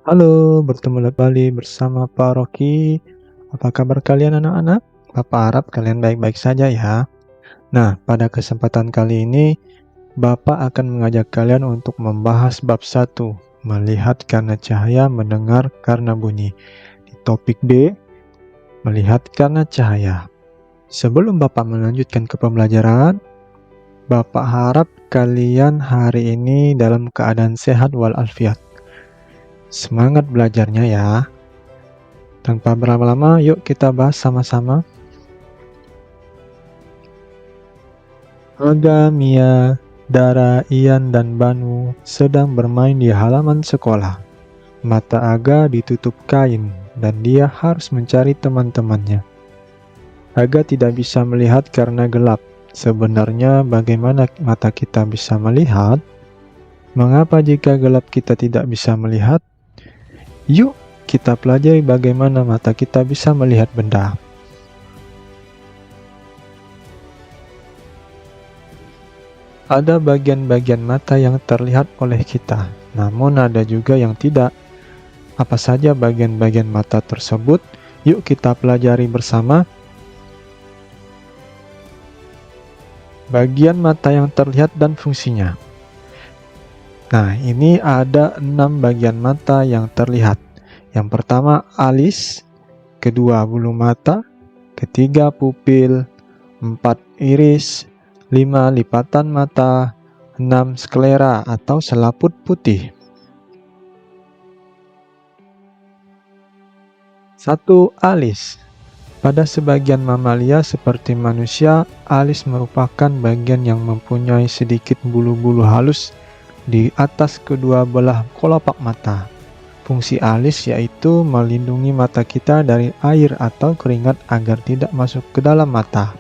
Halo, bertemu kembali bersama Pak Rocky. Apa kabar kalian anak-anak? Bapak harap kalian baik-baik saja ya. Nah, pada kesempatan kali ini, Bapak akan mengajak kalian untuk membahas bab 1, melihat karena cahaya, mendengar karena bunyi. Di topik B, melihat karena cahaya. Sebelum Bapak melanjutkan ke pembelajaran, Bapak harap kalian hari ini dalam keadaan sehat walafiat. Semangat belajarnya ya. Tanpa berlama-lama, yuk kita bahas sama-sama. Aga, Mia, Dara, Ian, dan Banu sedang bermain di halaman sekolah. Mata Aga ditutup kain, dan dia harus mencari teman-temannya. Aga tidak bisa melihat karena gelap. Sebenarnya bagaimana mata kita bisa melihat? Mengapa jika gelap kita tidak bisa melihat? Yuk kita pelajari bagaimana mata kita bisa melihat benda. Ada bagian-bagian mata yang terlihat oleh kita, namun ada juga yang tidak. Apa saja bagian-bagian mata tersebut? Yuk kita pelajari bersama. Bagian mata yang terlihat dan fungsinya. Nah, ini ada 6 bagian mata yang terlihat. Yang pertama alis, kedua bulu mata, ketiga pupil, 4 iris, 5 lipatan mata, 6 sklera atau selaput putih. 1. Alis. Pada sebagian mamalia seperti manusia, alis merupakan bagian yang mempunyai sedikit bulu-bulu halus di atas kedua belah kelopak mata. Fungsi alis yaitu melindungi mata kita dari air atau keringat agar tidak masuk ke dalam mata.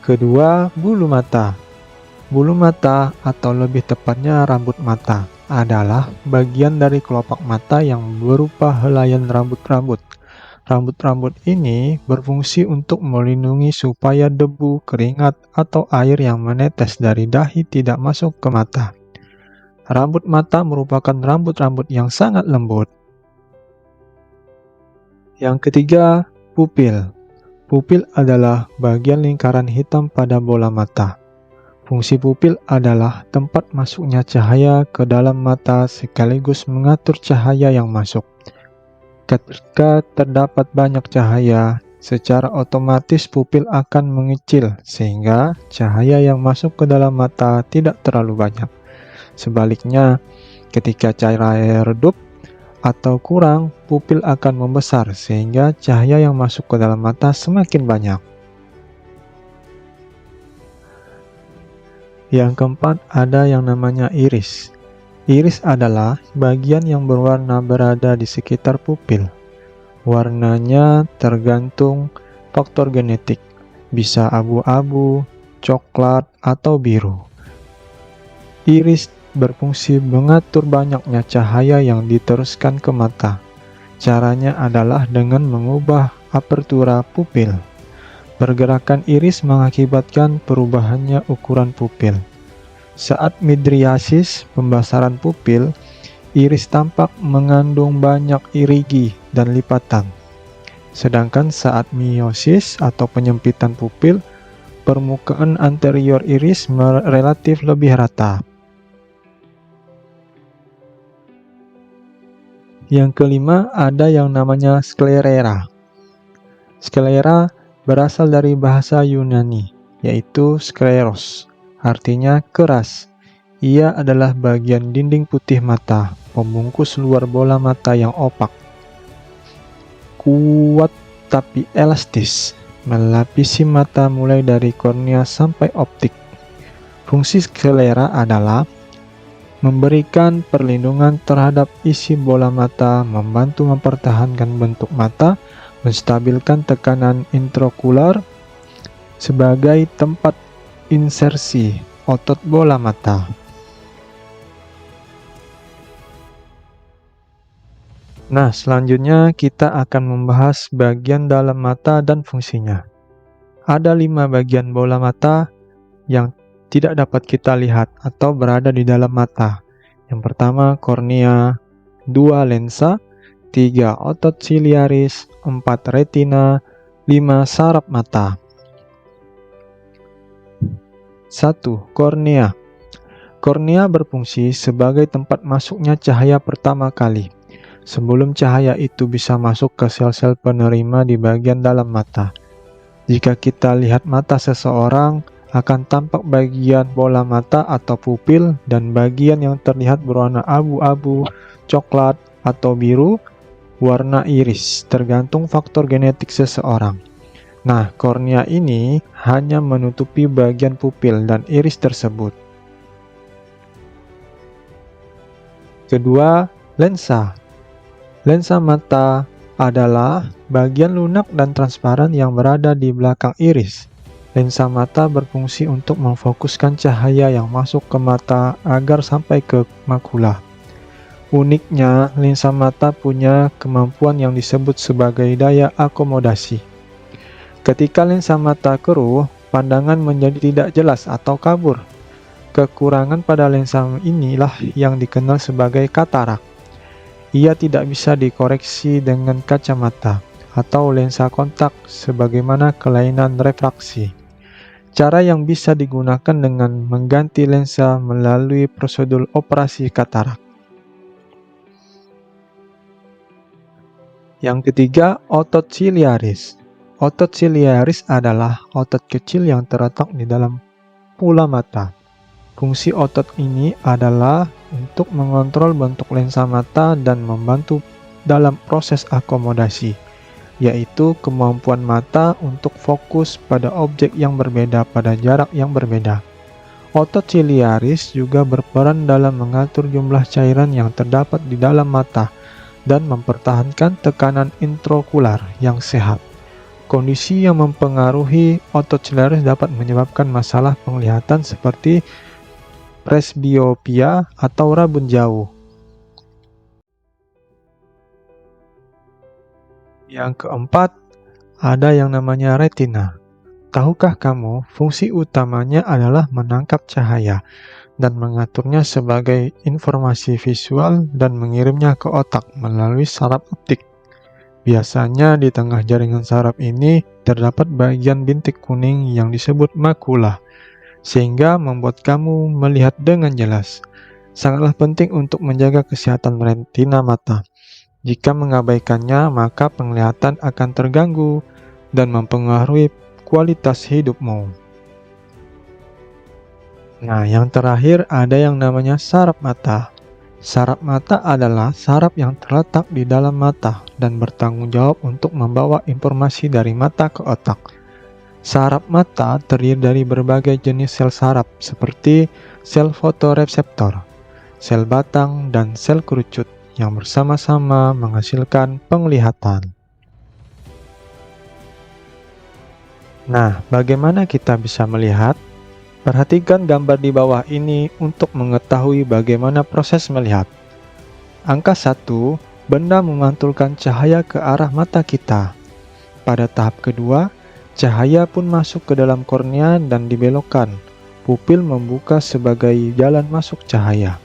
Kedua, bulu mata. Bulu mata atau lebih tepatnya rambut mata adalah bagian dari kelopak mata yang berupa helaian rambut-rambut. Rambut-rambut ini berfungsi untuk melindungi supaya debu, keringat, atau air yang menetes dari dahi tidak masuk ke mata. Rambut mata merupakan rambut-rambut yang sangat lembut. Yang ketiga, pupil. Pupil adalah bagian lingkaran hitam pada bola mata. Fungsi pupil adalah tempat masuknya cahaya ke dalam mata sekaligus mengatur cahaya yang masuk. Ketika terdapat banyak cahaya, secara otomatis pupil akan mengecil sehingga cahaya yang masuk ke dalam mata tidak terlalu banyak. Sebaliknya, ketika cahaya redup atau kurang, pupil akan membesar sehingga cahaya yang masuk ke dalam mata semakin banyak. Yang keempat, ada yang namanya iris. Iris adalah bagian yang berwarna berada di sekitar pupil. Warnanya tergantung faktor genetik, bisa abu-abu, coklat, atau biru. Iris berfungsi mengatur banyaknya cahaya yang diteruskan ke mata. Caranya adalah dengan mengubah apertura pupil. Pergerakan iris mengakibatkan perubahannya ukuran pupil. Saat midriasis, pembasaran pupil, iris tampak mengandung banyak irigi dan lipatan. Sedangkan saat meiosis atau penyempitan pupil, permukaan anterior iris relatif lebih rata. Yang kelima, ada yang namanya sklera. Sklera berasal dari bahasa Yunani, yaitu skleros, artinya keras. Ia adalah bagian dinding putih mata, pembungkus luar bola mata yang opak, kuat tapi elastis, melapisi mata mulai dari kornea sampai optik. Fungsi sklera adalah memberikan perlindungan terhadap isi bola mata, membantu mempertahankan bentuk mata, menstabilkan tekanan intraokular sebagai tempat insersi otot bola mata. Nah, selanjutnya kita akan membahas bagian dalam mata dan fungsinya. Ada 5 bagian bola mata yang tidak dapat kita lihat atau berada di dalam mata. Yang pertama kornea, 2 lensa, 3 otot siliaris, 4 retina, 5 saraf mata. 1. Kornea. Kornea berfungsi sebagai tempat masuknya cahaya pertama kali, sebelum cahaya itu bisa masuk ke sel-sel penerima di bagian dalam mata. Jika kita lihat mata seseorang, akan tampak bagian bola mata atau pupil dan bagian yang terlihat berwarna abu-abu, coklat, atau biru, warna iris, tergantung faktor genetik seseorang. Nah, kornea ini hanya menutupi bagian pupil dan iris tersebut. Kedua, lensa. Lensa mata adalah bagian lunak dan transparan yang berada di belakang iris. Lensa mata berfungsi untuk memfokuskan cahaya yang masuk ke mata agar sampai ke makula. Uniknya, lensa mata punya kemampuan yang disebut sebagai daya akomodasi. Ketika lensa mata keruh, pandangan menjadi tidak jelas atau kabur. Kekurangan pada lensa inilah yang dikenal sebagai katarak. Ia tidak bisa dikoreksi dengan kacamata atau lensa kontak sebagaimana kelainan refraksi. Cara yang bisa digunakan dengan mengganti lensa melalui prosedur operasi katarak. Yang ketiga, otot siliaris. Otot siliaris adalah otot kecil yang terletak di dalam pula mata. Fungsi otot ini adalah untuk mengontrol bentuk lensa mata dan membantu dalam proses akomodasi, yaitu kemampuan mata untuk fokus pada objek yang berbeda pada jarak yang berbeda. Otot siliaris juga berperan dalam mengatur jumlah cairan yang terdapat di dalam mata dan mempertahankan tekanan intraokular yang sehat. Kondisi yang mempengaruhi otot siliaris dapat menyebabkan masalah penglihatan seperti presbiopia atau rabun jauh. Yang keempat, ada yang namanya retina. Tahukah kamu, fungsi utamanya adalah menangkap cahaya dan mengaturnya sebagai informasi visual dan mengirimnya ke otak melalui saraf optik. Biasanya di tengah jaringan saraf ini terdapat bagian bintik kuning yang disebut makula, sehingga membuat kamu melihat dengan jelas. Sangatlah penting untuk menjaga kesehatan retina mata. Jika mengabaikannya, maka penglihatan akan terganggu dan mempengaruhi kualitas hidupmu. Nah, yang terakhir ada yang namanya saraf mata. Saraf mata adalah saraf yang terletak di dalam mata dan bertanggung jawab untuk membawa informasi dari mata ke otak. Saraf mata terdiri dari berbagai jenis sel saraf seperti sel fotoreseptor, sel batang, dan sel kerucut yang bersama-sama menghasilkan penglihatan. Nah, bagaimana kita bisa melihat? Perhatikan gambar di bawah ini untuk mengetahui bagaimana proses melihat. Angka 1, benda memantulkan cahaya ke arah mata kita. Pada tahap kedua, cahaya pun masuk ke dalam kornea dan dibelokkan. Pupil membuka sebagai jalan masuk cahaya.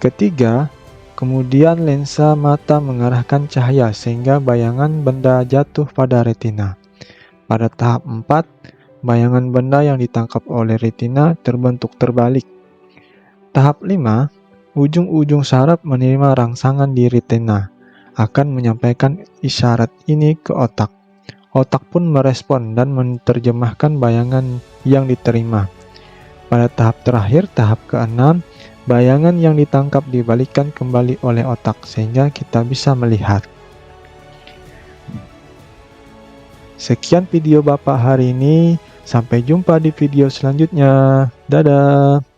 Ketiga, kemudian lensa mata mengarahkan cahaya sehingga bayangan benda jatuh pada retina. Pada tahap 4, bayangan benda yang ditangkap oleh retina terbentuk terbalik. Tahap 5, ujung-ujung saraf menerima rangsangan di retina, akan menyampaikan isyarat ini ke otak. Otak pun merespon dan menerjemahkan bayangan yang diterima. Pada tahap terakhir, tahap ke-6, bayangan yang ditangkap dibalikkan kembali oleh otak sehingga kita bisa melihat. Sekian video Bapak hari ini. Sampai jumpa di video selanjutnya. Dadah.